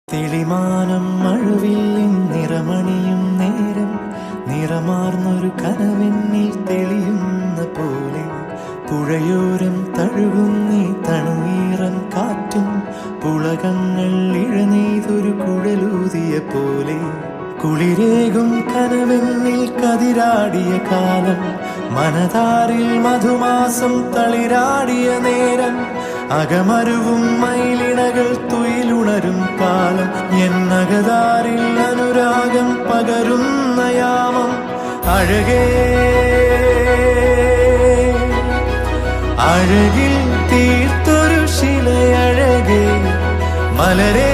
തെളിമാനം മഴവില്ലിൻ നിറമണിയും നേരം നിറമാർന്നൊരു കനവെന്നിൽ തെളിയുന്ന പോലെ പുഴയോരം തഴുകുന്നീ തണുനീറൻ കാറ്റും പുളകങ്ങൾ ഇഴനെയ്തൊരു കുഴലൂതിയ പോലെ കുളിരേകും കനവെന്നിൽ കതിരാടിയ കാലം മനതാരിൽ മധുമാസം തളിരാടിയ നേരം അകമരുവും മയിലിണകൾ തുയിലുണരും കാലം എന്നകതാരിൽ അനുരാഗം പകരുന്ന യാമം അഴകേ അഴകിൽ തീർത്തൊരു ശിലയഴകേ മലരേ